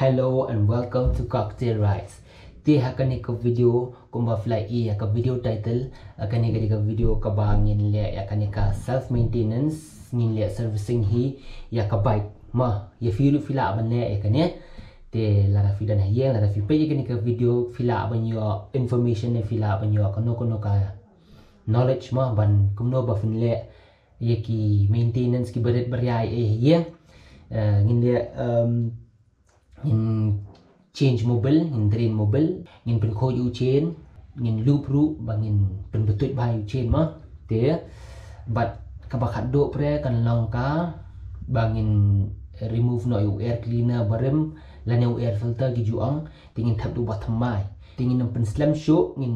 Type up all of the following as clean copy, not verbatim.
Hello and welcome to Cocktail Rides. Ti akan ni ke video kumba fly akan video title akan ni ke video kabangin le akan ni ka self maintenance ngin le servicing hi ya ka bike ma ya firu fila ban le akan ni te la fi dan hiya la fi pe akan ni ke video fila ban yo information ne fila ban yo kono ka knowledge ma ban kumno ba fin le ya ki maintenance ki berit beryai hiya ngin le in change mobil, in drain mobil, in pen khoi u chain, in loop ru bang in pen betut bai u chain ma te but kabakhat do pre kan long ka bang in remove no u air cleaner barem lan u air filter gi juang tingin thap du bottom mai tingin pen slam show in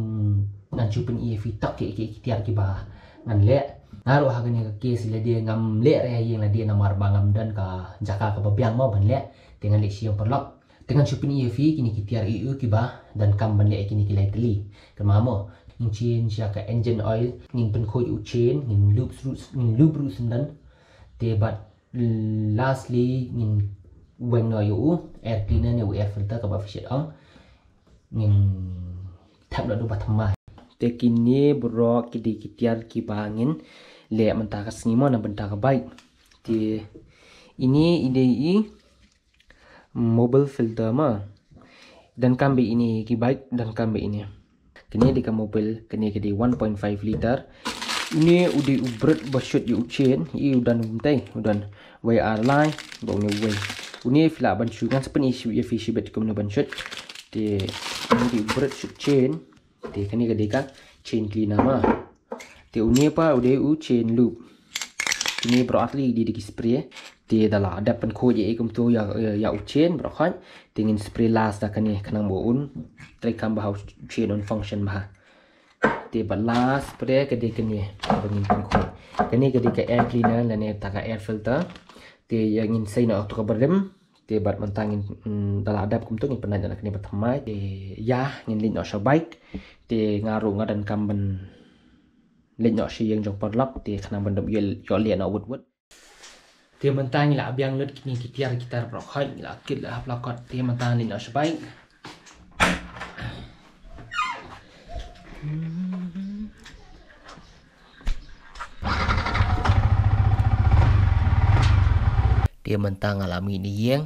ngan chu pen EF tak ke tiar ki ba ngan le ngaruh ha ni ke sila dia ngam le re yang la dia namar bangam dan ka jaka ka babiang ma ban le dengan leksi yang perlok dengan chupin EF kini kitiar EU kiba dan kam ban le kini kilai teli kemamo ning chain sia ka engine oil ning pen khoi u chain ning loop ru sendan te but lastly ning weng no yu air cleaner ne air filter ka ba fishet ong ning thap lo do bathma te kini bro kidi kitiar kibangin le mentah kasnimo na benta ka baik te ini ide mobil filter ma dan kambe ini ki baik dan kambe ini kini di mobil kini ke 1.5 liter ini udi ubret basyut yu chain i udan umtai udan WR line bawnya way uni fila ban syugan sepen isu ya fishi bet kumna ban syut di di ubret syut chain di kini ke dika chain cleaner ma di uni apa udi u chain loop ini berarti di spray ti dala ada pen khoi e kum tu ya u chain bro khan tingin spray last da kani kanang bo un try kam ba chain on function ba ti ba last spray ke de kani bangin pen khoi kani ke de ka air cleaner la ne ta ka air filter ti yang in sai na to ka barem ti bat mantangin dala ada kum tu ni penai da kani pertama ti ya ngin lin no sha bike ti ngaru ngadan kam ban lin no shi yang jong parlak ti kanang ban dom yo lian awut dia mentang la abiang lut kini kitiar kita brokhai la kit la plakot dia mentang ni no sebaik dia mentang alami ni yang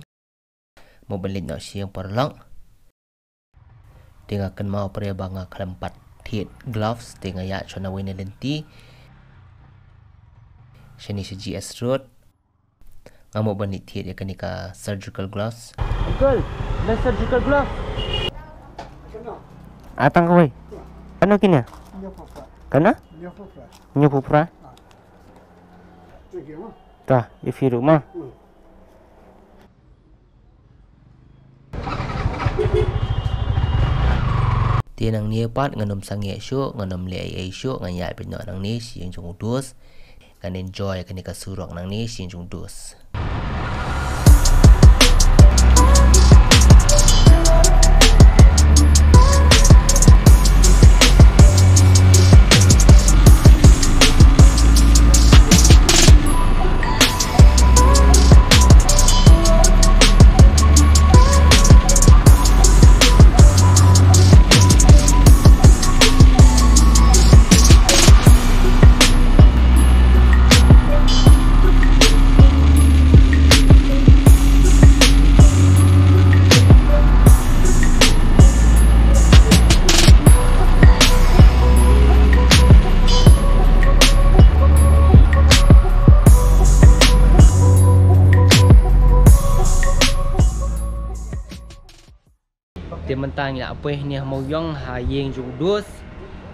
mobil no siang perlak dia akan mau pria banga kelempat thiet gloves dengan ya chona wine lenti sini si GS road ngamo banit thiet ya kanika surgical gloves uncle na surgical glove atang koi ano kinya kana nyo pupra ta ifi rumah dia nang ni pat nganom sange syo nganom le ai syo ngaya pin nang ni siang jong dus kan enjoy kanika surok nang ni siang jong dus dia mentang ya apa ni mau yang hayeng judus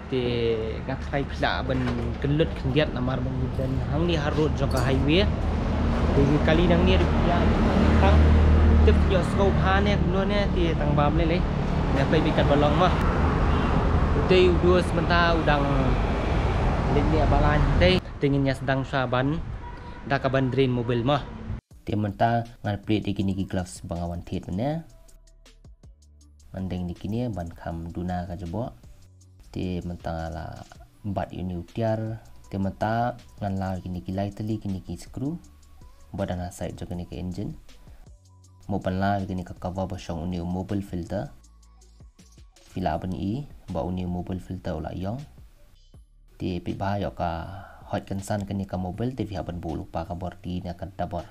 te ngakai pila ben kelut kendiat namar dan hang ni harut jangka highway jadi kali nang ni ya tang tip yo scope ha ne kuno ne ti tang bam le ne pai bikat balong mah te udus menta udang len ni abalan te tinginnya sedang saban da ka ban drain mobil mah dia menta ngal plate iki gloves bangawan thiet ne mandeng di kini ban kam duna ka jebo te mentang ala bat uni utiar te menta ngan la kini kilai teli kini ki screw badan side jo kini ke engine một phần là cái này các cover vào trong new mobile filter fila bên ý bảo new mobile filter lại giống thì bị ba yok ka hot kansan cái này ka mobile thì via bên bulu pa ka bordi na ka dabor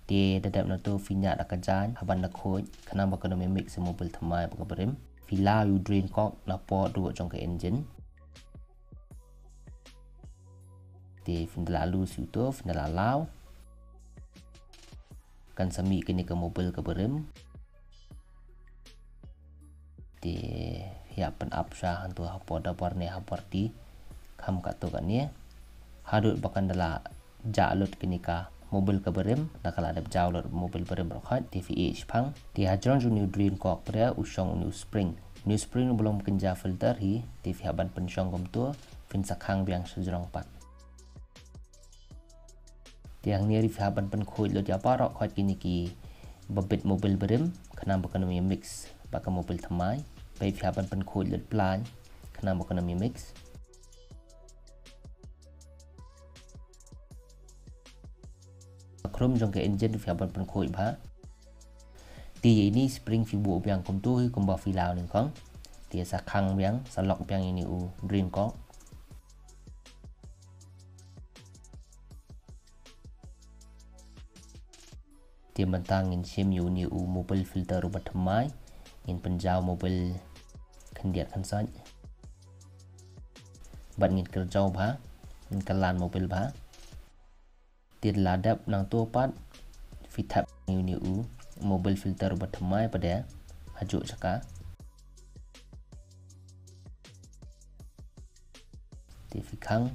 thì dadap na to finya da ka jan haban na khoi khana ba kono mix mobile thamai ba ka berim fila you drain cock na po du trong cái engine thì findala lu siu to findala lao kan sami cái này ka mobile ka berim thì hiap pen up sa hantu hapo dabor ne haporti ham kato kan ya hadut bakan dala jalur kenika mobil ke berem nakala ada jalur mobil berem rokat TVH pang di hajron ju new drain kok pria usong new spring belum kenja filter hi TV haban pensyong gom tu fin sakhang biang sejrong pat tiang ni rif haban pen khoi lo japa rokat kiniki babit mobil berem kena bakan mix bakan mobil thamai pai haban pen khoi lo plan kena bakan mix chrome trong cái engine phải bật phần khối bá thì ini spring phi bộ biang công tu cùng bảo phi lao nên con thì sa khang biang sa lọc biang ini u dream có thì mình tăng in xem nhiều mobile filter robot thầm in penjau mobile khăn điện khăn soi bạn in kerja bá in kalan mobile bá tiền ladap nang tu pat fitap new mobile filter bertemai pada hajuk saka TV khang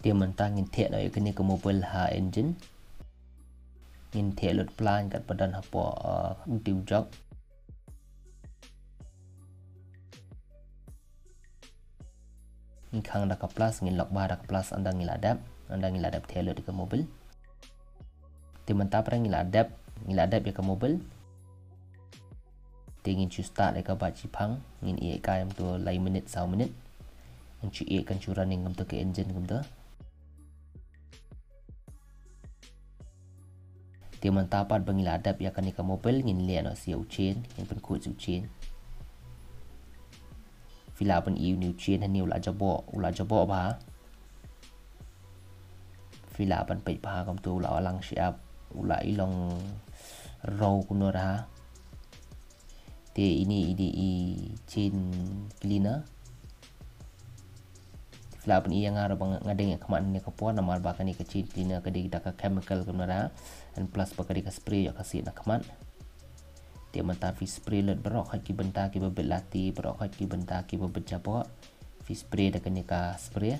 dia mentang ngin thiện ở cái này của mobile ha engine ngin thiện lượt plan kat badan hapo tiêu jog ngin khang dak plus ngin lock bar dak plus andang ngil adap thiện lượt ke mobil ti mentap rang ngil adap ya ke mobil ti ngin chu start ya ke ba chi phang ngin e kaim tu lai minute sau minute ngin chu e kan chu running ngam tu ke engine ngam tu dia mentapat bangil adap ya kanika mobil ngin lian o siu chain ngin pen khu siu chain fila pen iu new chain han new la jabo ba fila pen pe ba kam tu la lang siap ula ilong row kuno ra te ini chain cleaner fila pen iya ngara bang ngadeng khaman ni kapon namal ba kani ka chain cleaner ka de ka chemical kuno ra and plus bakari ka spray ya kasi nak kaman dia menta fi spray let berok haki benta ki babet lati berok haki benta ki babet jabo fi spray dak ni ka spray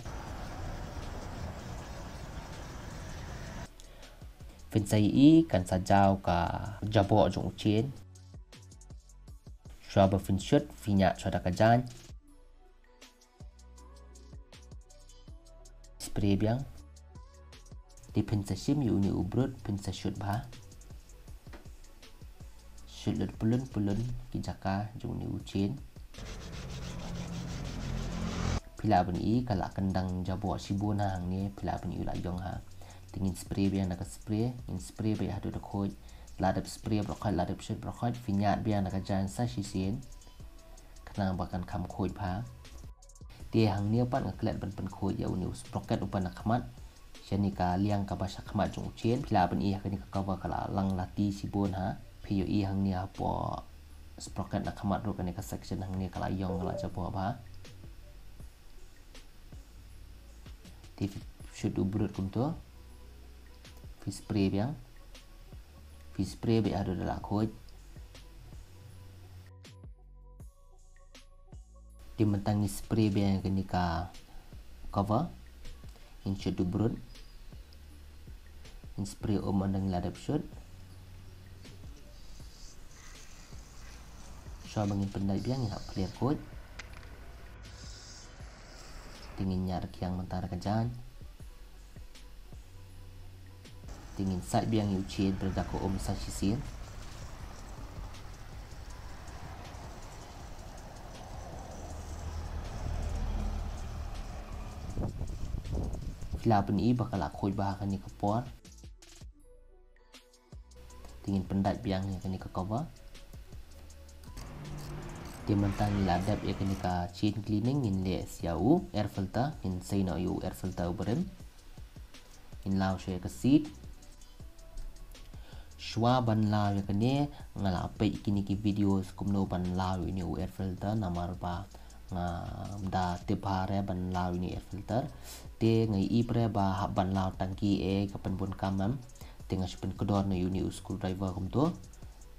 fin sai i kan sa jao ka jabo jong chen shaba fin shot fi nya choda ka jan spray biang di pensa sim yu ni ubrut pensa shoot ba shoot lut pulun kijaka jung ni uchen pila ben i kala kendang jabo sibuna hang ni pila ben i la jong ha tingin spray biang nak spray in spray be hadu dak khoj ladap spray brokhot ladap shoot brokhot finyat biang nak jan sa sisien kena bakan kam khoj ba dia hang ni pat ngaklet ben khoj ya uni sprocket upan nak khamat Shanika liang ka basha khamat jong chen pila ben i hakani ka cover kala lang lati sibon ha pio i hang ni apo sprocket nak khamat ro kani ka section hang ni kala yong kala jabo ba ti shoot ubrut kunto fi spray be ado dala khoj di mentangi spray be yang kani ka cover in shoot ubrut in spray omandang ladap shoot so mangin pendai biang ya clear code tingin nyar kiang mentara kajan tingin side biang yu chen berdako om sa sisir Fila beni bakal khoi bah kan ni kapor. Tingin pendat biang ya kan ni cover. Dia mentang ni ladap ya kan ni ka chain cleaning in le siau air filter in say no you air filter berem. In lao share ka seat. Shwa ban lao ya kan ni ngala pe kini ki video kumno ban lao ini air filter namar ba nga da tibhare ban lao ini air filter. Te ngai ibre ba ban lao tangki ka penbon kamam. Tengah sepen kedor na uni screwdriver kum tu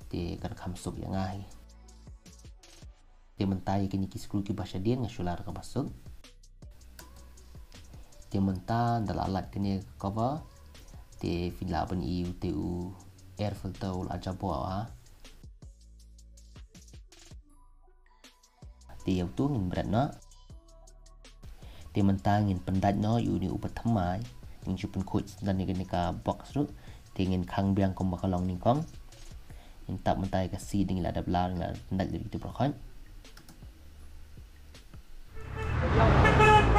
te kan kamsuk yang ngai te mentai kini ki screw ki basha dia ngasular ka masuk te menta dal alat kini cover te fila ban iu te u air filter ul aja bawa te yang tu ngin berat na te menta ngin pendat no uni upatamai ngin chupen coach dan ni ka box tu tingin khang biang kom bakalong ning kong intak mentai ka si ding la dabla na ndak itu prokon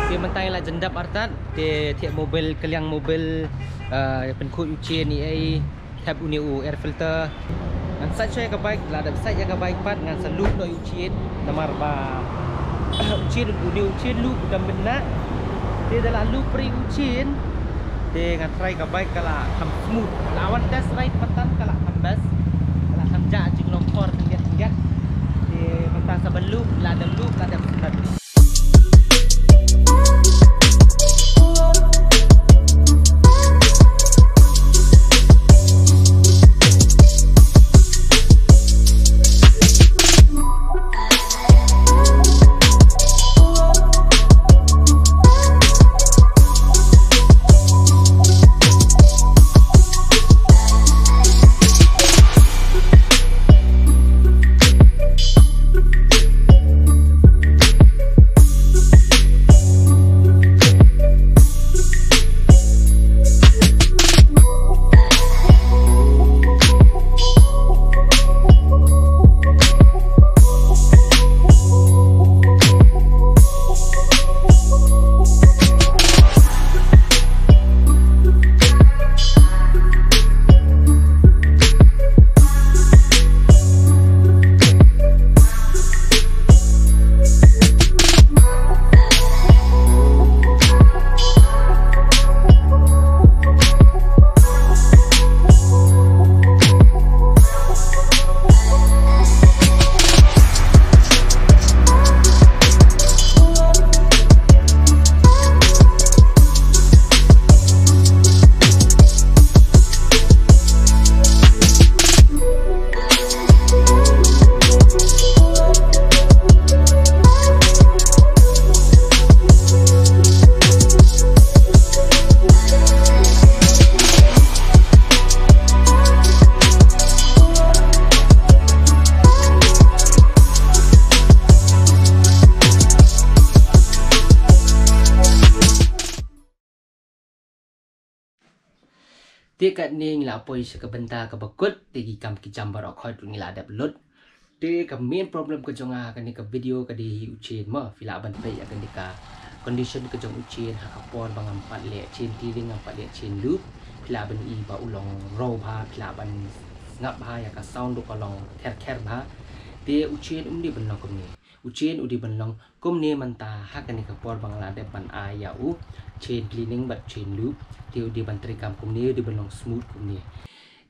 dia mentai la jendap artat te tiap mobil keliang mobil pen khut uche ni ai tab uni u air filter ngan sat choy ka baik la dab sat ya ka baik pat ngan salut no uche namar ba uche uni uche lu dam bena te dalam lu pri uche dengan try ka baik kala ham smooth lawan test ride patan kala hambas kala hamja jing longkor tenggak di mentang saban loop la ada sunat Dia kat ni ngila apa isa kebentar ke bekut tegi kam kijam barok khoi tu ngila ada belut dia ke main problem ke jonga kan ni ke video ke di ucin ma fila ban pe akan ni ka condition ke jong ucin ha kapon bang empat le chin tiling empat le chin loop fila ban i ba ulong row ba fila ban ngap ba ya ka sound du kolong kher ba dia ucin umdi ban kum ni ucin udi ban long kum ni manta ha kan ni ka por bang la de ban a ya u chain cleaning but chain loop dia di bantri kam kum ni di belong smooth kum ni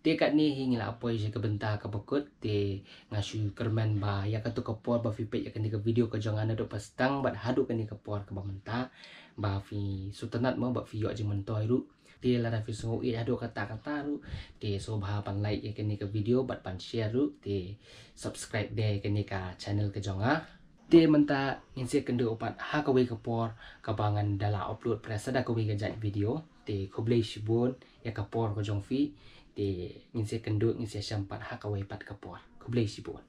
dia kat ni hingla apa je ke bentar ke bekut dia ngasu kerman ba ya ka tu ke por ba fi pe ya kan ke video ke jangan ada pastang bat hadu kan ke por ke ba menta ba fi sutanat mo ba fi yo je mentoi ru dia la fi sungu i hadu kata-kata ru dia so ba pan like ya kan ke video bat pan share ru dia subscribe dia kan ka channel ke jonga dia menta insi kende opat ha ka we ke por ka bangan dala upload presa da ka we ke jat video te khoblei shibon ya ka por ko jong fi te insi kendo insi sampat ha ka we pat ka por khoblei shibon